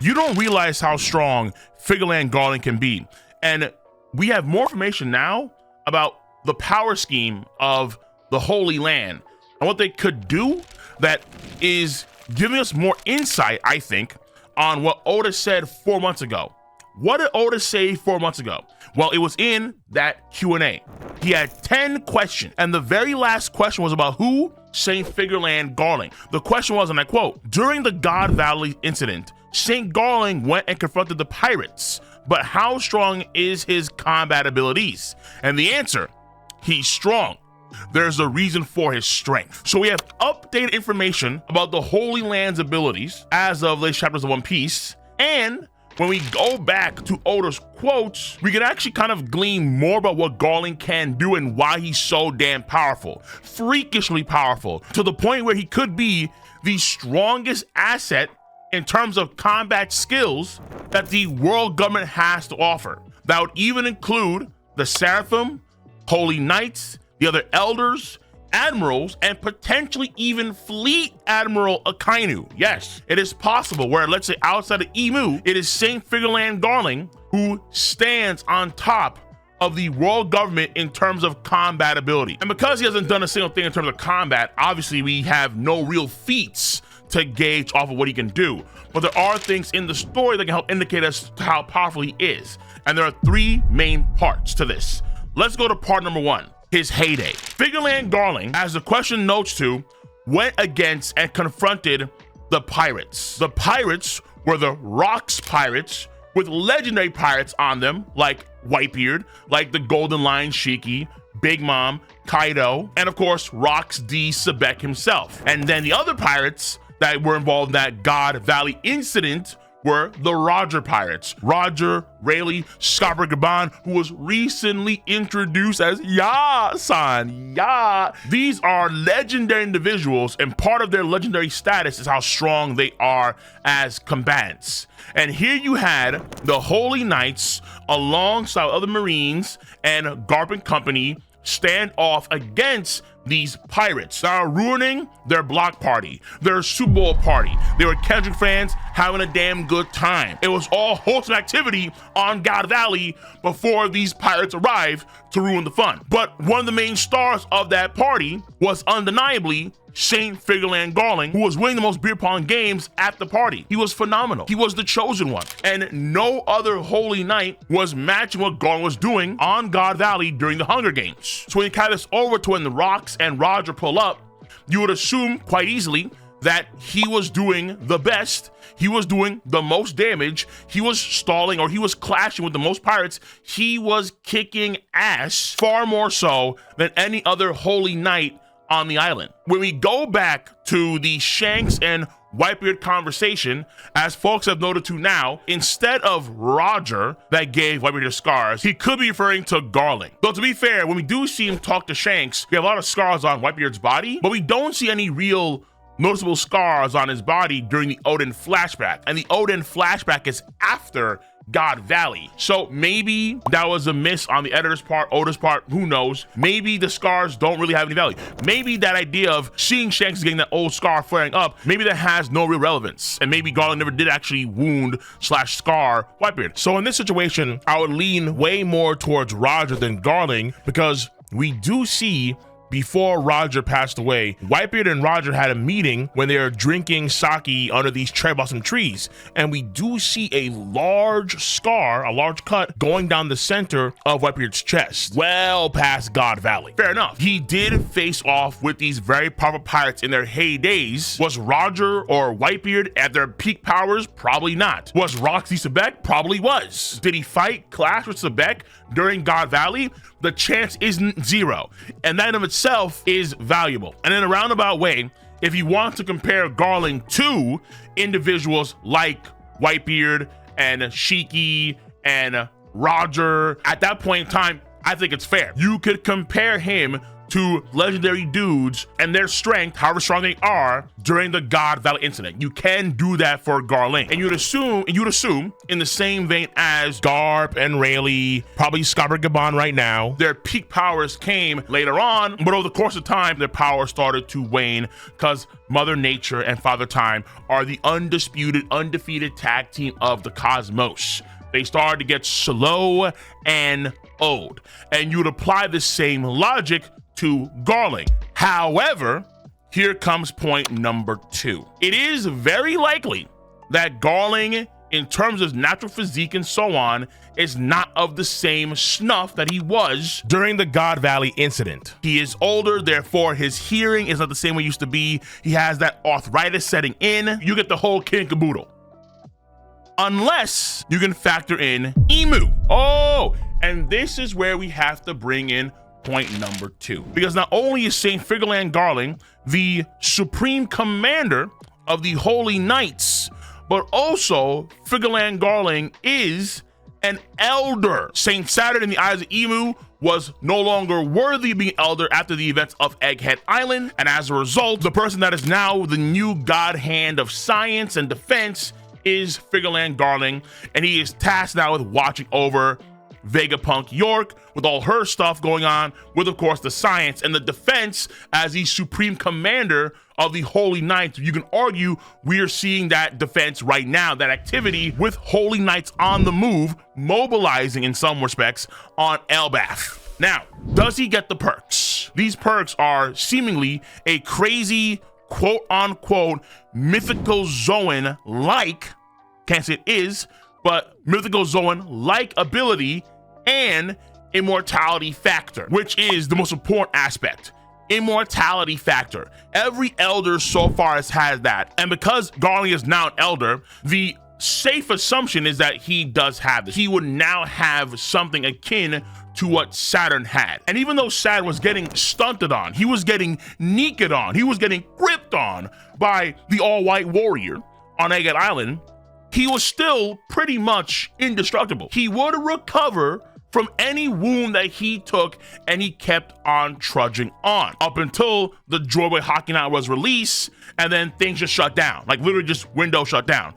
You don't realize how strong Figarland Garling can be. And we have more information now about the power scheme of the Holy Land and what they could do that is giving us more insight, I think, on what Otis said 4 months ago. What did Otis say 4 months ago? Well, it was in that Q&A. He had 10 questions, and the very last question was about who? St. Figarland Garling. The question was, and I quote, during the God Valley incident, St. Garling went and confronted the pirates, but how strong is his combat abilities? And the answer, he's strong. There's a reason for his strength. So we have updated information about the Holy Land's abilities as of latest chapters of One Piece, and when we go back to Oda's quotes, we can actually kind of glean more about what Garling can do and why he's so damn powerful, freakishly powerful, to the point where he could be the strongest asset in terms of combat skills that the world government has to offer. That would even include the Seraphim, Holy Knights, the other elders, admirals, and potentially even Fleet Admiral Akainu. Yes, it is possible where, let's say, outside of Emu, it is St. Figarland Garling who stands on top of the world government in terms of combat ability. And because he hasn't done a single thing in terms of combat, obviously we have no real feats to gauge off of what he can do. But there are things in the story that can help indicate us how powerful he is. And there are three main parts to this. Let's go to part number one. His heyday. Figarland Garling, as the question notes to, went against and confronted the pirates. The pirates were the Rocks pirates with legendary pirates on them, like Whitebeard, like the Golden Lion Shiki, Big Mom, Kaido, and of course, Rocks D. Sebek himself. And then the other pirates that were involved in that God Valley incident were the Roger pirates. Roger, Rayleigh, Scarborough Gaban, who was recently introduced as Ya-san. Ya. These are legendary individuals, and part of their legendary status is how strong they are as combatants. And here you had the Holy Knights alongside other Marines and Garp and Company stand off against these pirates that are ruining their block party, their Super Bowl party. They were Kendrick fans having a damn good time. It was all wholesome activity on God Valley before these pirates arrived to ruin the fun. But one of the main stars of that party was undeniably St. Figarland Garling, who was winning the most beer pong games at the party. He was phenomenal. He was the chosen one. And no other Holy Knight was matching what Garling was doing on God Valley during the Hunger Games. So when you carry this over to when the Rocks and Roger pull up, you would assume quite easily that he was doing the best, he was doing the most damage, he was stalling or he was clashing with the most pirates, he was kicking ass far more so than any other Holy Knight on the island. When we go back to the Shanks and Whitebeard conversation, as folks have noted to now, instead of Roger that gave Whitebeard his scars, he could be referring to Garling. Though to be fair, when we do see him talk to Shanks, we have a lot of scars on Whitebeard's body, but we don't see any real noticeable scars on his body during the Odin flashback. And the Odin flashback is after God Valley. So maybe that was a miss on the editor's part, Oda's part, who knows? Maybe the scars don't really have any value. Maybe that idea of seeing Shanks getting that old scar flaring up, maybe that has no real relevance. And maybe Garling never did actually wound / scar Whitebeard. So in this situation, I would lean way more towards Roger than Garling, because we do see before Roger passed away, Whitebeard and Roger had a meeting when they were drinking sake under these cherry blossom trees. And we do see a large scar, a large cut going down the center of Whitebeard's chest, well past God Valley. Fair enough. He did face off with these very powerful pirates in their heydays. Was Roger or Whitebeard at their peak powers? Probably not. Was Roxy Sebek? Probably was. Did he fight, clash with Sebek during God Valley? The chance isn't zero, and that in of itself is valuable. And in a roundabout way, if you want to compare Garling to individuals like Whitebeard and Shiki and Roger, at that point in time, I think it's fair. You could compare him to legendary dudes and their strength, however strong they are, during the God Valley incident. You can do that for Garling. And you'd assume in the same vein as Garp and Rayleigh, probably Scobber Gabon right now, their peak powers came later on, but over the course of time, their power started to wane because Mother Nature and Father Time are the undisputed, undefeated tag team of the cosmos. They started to get slow and old. And you would apply the same logic to Garling. However, here comes point number 2. It is very likely that Garling, in terms of natural physique and so on, is not of the same snuff that he was during the God Valley incident. He is older, therefore his hearing is not the same way it used to be. He has that arthritis setting in. You get the whole kit and caboodle. Unless you can factor in Emu. Oh, and this is where we have to bring in point number 2. Because not only is Saint Figarland Garling the supreme commander of the Holy Knights, but also Figarland Garling is an elder. Saint Saturn in the eyes of Emu was no longer worthy of being elder after the events of Egghead Island. And as a result, the person that is now the new god hand of science and defense is Figarland Garling, and he is tasked now with watching over Vegapunk York with all her stuff going on, with of course the science and the defense as the supreme commander of the Holy Knights. You can argue we are seeing that defense right now, that activity with Holy Knights on the move, mobilizing in some respects on Elbaf. Now, does he get the perks? These perks are seemingly a crazy quote-unquote mythical Zoan-like, can't say it is, but mythical Zoan-like ability and immortality factor, which is the most important aspect. Immortality factor. Every elder so far has had that. And because Garling is now an elder, the safe assumption is that he does have this. He would now have something akin to what Saturn had. And even though Saturn was getting stunted on, he was getting neeked on, he was getting gripped on by the all-white warrior on Egghead Island, he was still pretty much indestructible. He would recover from any wound that he took, and he kept on trudging on up until the Joyboy Hockey Night was released, and then things just shut down, like literally just window shut down.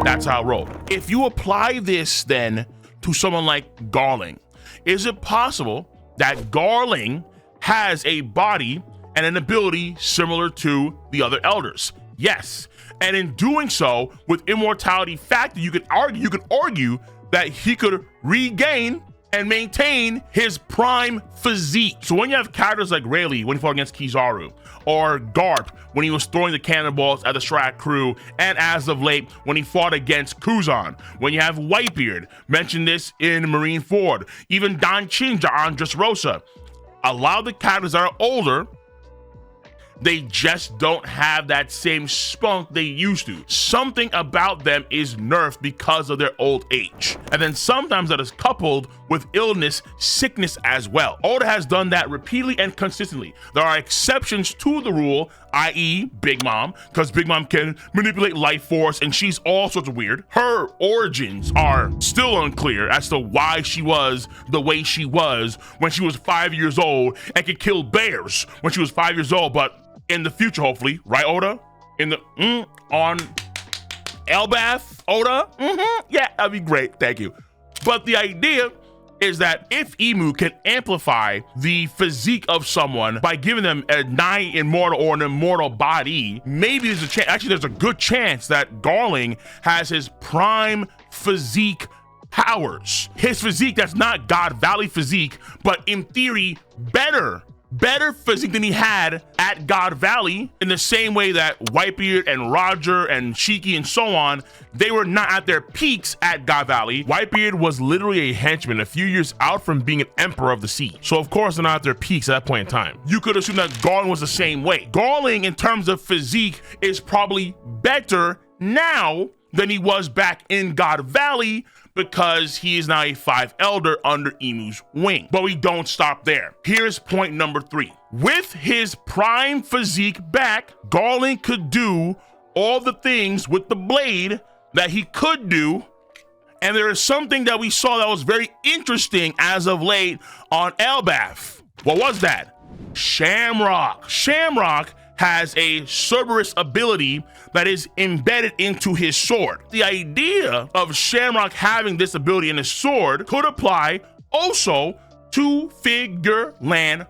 That's how it rolled. If you apply this then to someone like Garling, is it possible that Garling has a body and an ability similar to the other elders? Yes. And in doing so, with immortality factor, you could argue that he could regain and maintain his prime physique. So when you have characters like Rayleigh when he fought against Kizaru, or Garp when he was throwing the cannonballs at the Strat crew, and as of late when he fought against Kuzan, when you have Whitebeard, mentioned this in Marine Ford, even Don Chinja on Dressrosa, a lot of the characters that are older, they just don't have that same spunk they used to. Something about them is nerfed because of their old age. And then sometimes that is coupled with illness, sickness as well. Oda has done that repeatedly and consistently. There are exceptions to the rule, i.e. Big Mom, because Big Mom can manipulate life force and she's all sorts of weird. Her origins are still unclear as to why she was the way she was when she was 5 years old and could kill bears when she was 5 years old, but in the future, hopefully, right, Oda? In the on Elbaf, Oda? Yeah, that'd be great. Thank you. But the idea is that if Emu can amplify the physique of someone by giving them a nigh immortal or an immortal body, maybe there's a chance. Actually, there's a good chance that Garling has his prime physique powers. His physique that's not God Valley physique, but in theory, better physique than he had at God Valley, in the same way that Whitebeard and Roger and Shiki and so on, they were not at their peaks at God Valley. Whitebeard was literally a henchman a few years out from being an emperor of the sea. So of course they're not at their peaks at that point in time. You could assume that Garling was the same way. Garling, in terms of physique, is probably better now than he was back in God Valley, because he is now a 5 elder under Emu's wing. But we don't stop there. Here's point number 3. With his prime physique back, Garling could do all the things with the blade that he could do. And there is something that we saw that was very interesting as of late on Elbaf. What was that? Shamrock. Shamrock has a Cerberus ability that is embedded into his sword. The idea of Shamrock having this ability in his sword could apply also to Figarland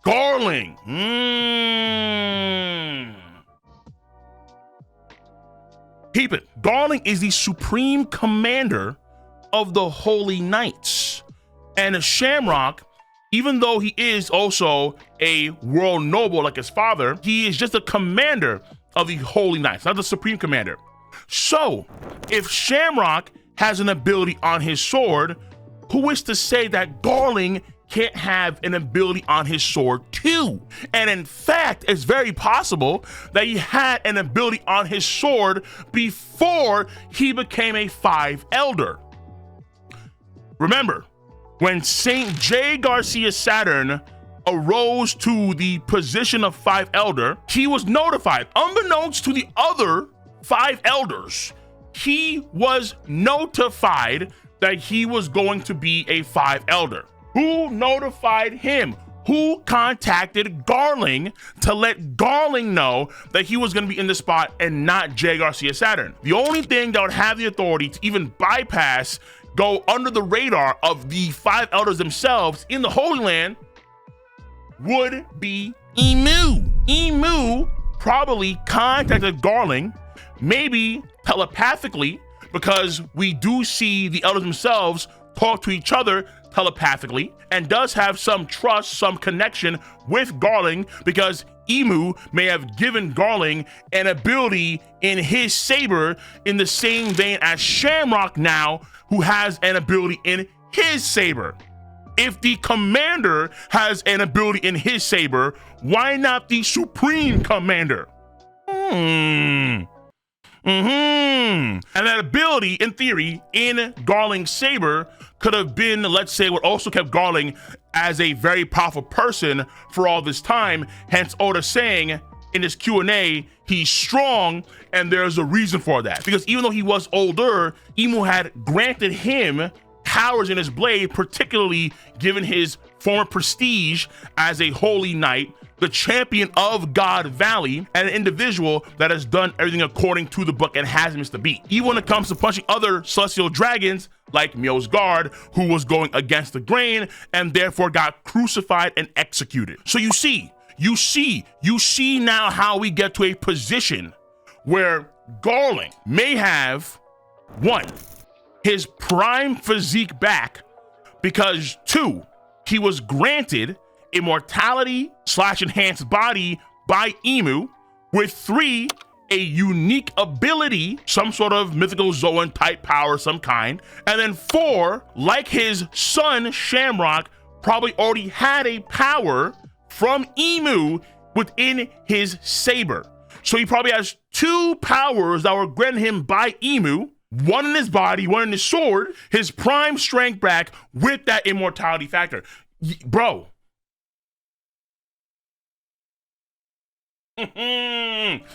Garling. Keep it. Garling is the supreme commander of the Holy Knights. And Shamrock, even though he is also a world noble like his father, he is just a commander of the Holy Knights, not the supreme commander. So, if Shamrock has an ability on his sword, who is to say that Garling can't have an ability on his sword too? And in fact, it's very possible that he had an ability on his sword before he became a 5 Elder. Remember, when St. J. Garcia Saturn arose to the position of 5 Elder, he was notified, unbeknownst to the other 5 Elders, he was notified that he was going to be a 5 Elder. Who notified him? Who contacted Garling to let Garling know that he was going to be in the spot and not J. Garcia Saturn? The only thing that would have the authority to even bypass, go under the radar of the 5 Elders themselves in the Holy Land would be Emu. Emu probably contacted Garling, maybe telepathically, because we do see the Elders themselves talk to each other telepathically, and does have some trust, some connection with Garling, because Emu may have given Garling an ability in his saber in the same vein as Shamrock now, who has an ability in his saber. If the commander has an ability in his saber, why not the supreme commander? And that ability, in theory, in Garling's saber could have been, let's say, what also kept Garling as a very powerful person for all this time. Hence Oda saying in his Q&A, he's strong, and there's a reason for that. Because even though he was older, Emu had granted him powers in his blade, particularly given his former prestige as a holy knight, the champion of God Valley, and an individual that has done everything according to the book and hasn't missed a beat. Even when it comes to punching other celestial dragons like Mio's guard, who was going against the grain and therefore got crucified and executed. So you see now how we get to a position where Garling may have, 1, his prime physique back, because 2, he was granted immortality / enhanced body by Emu, with 3, a unique ability, some sort of mythical Zoan type power, some kind, and then 4, like his son Shamrock, probably already had a power from Emu within his saber. So he probably has 2 powers that were granted him by Emu, 1 in his body, 1 in his sword, his prime strength back with that immortality factor. Bro.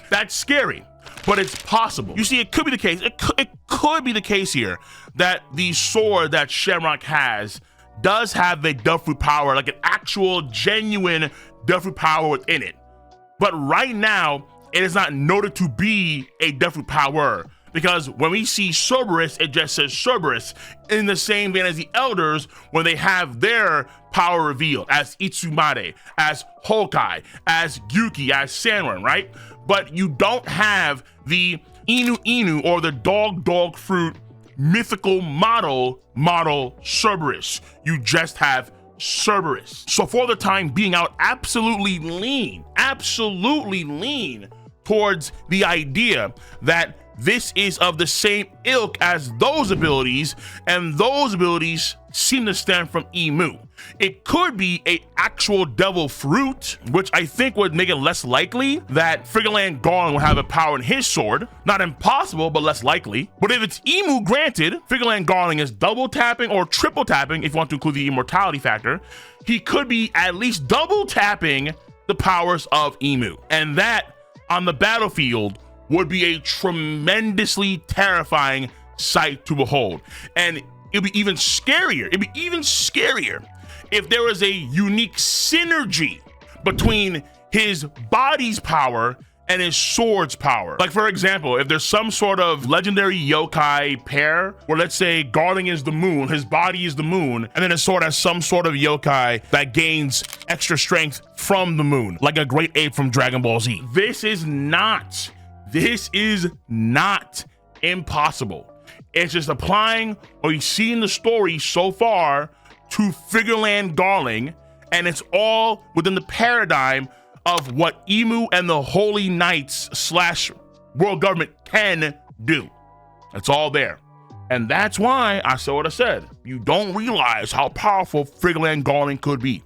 That's scary, but it's possible. You see, it could be the case. It could be the case here that the sword that Shamrock has does have a Deathroot power, like an actual, genuine Deathroot power within it. But right now, it is not noted to be a Deathroot power, because when we see Cerberus, it just says Cerberus, in the same vein as the Elders when they have their power revealed as Itsumade, as Hokai, as Gyuki, as Sanron, right? But you don't have the Inu or the dog fruit mythical model Cerberus. You just have Cerberus. So for the time being, I would absolutely lean towards the idea that this is of the same ilk as those abilities, and those abilities seem to stem from Emu. It could be a actual devil fruit, which I think would make it less likely that Figarland Garling would have a power in his sword. Not impossible, but less likely. But if it's Emu granted, Figarland Garling is double tapping or triple tapping, if you want to include the immortality factor, he could be at least double tapping the powers of Emu. And that, on the battlefield, would be a tremendously terrifying sight to behold. And it'd be even scarier if there is a unique synergy between his body's power and his sword's power. Like, for example, if there's some sort of legendary yokai pair where, let's say, Garling is the moon, his body is the moon, and then his sword has some sort of yokai that gains extra strength from the moon, like a great ape from Dragon Ball Z. This is not impossible. It's just applying what you see in the story so far to Figarland Garling, and it's all within the paradigm of what Emu and the Holy Knights / world government can do. It's all there. And that's why I said what I said. You don't realize how powerful Figarland Garling could be.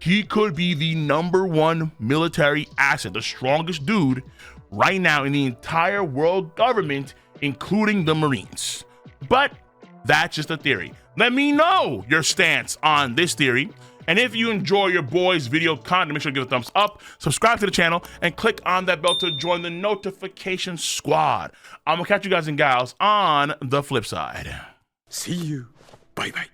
He could be the #1 military asset, the strongest dude right now in the entire world government, including the Marines. But that's just a theory. Let me know your stance on this theory. And if you enjoy your boy's video content, make sure to give it a thumbs up, subscribe to the channel, and click on that bell to join the notification squad. I'm gonna catch you guys and gals on the flip side. See you. Bye-bye.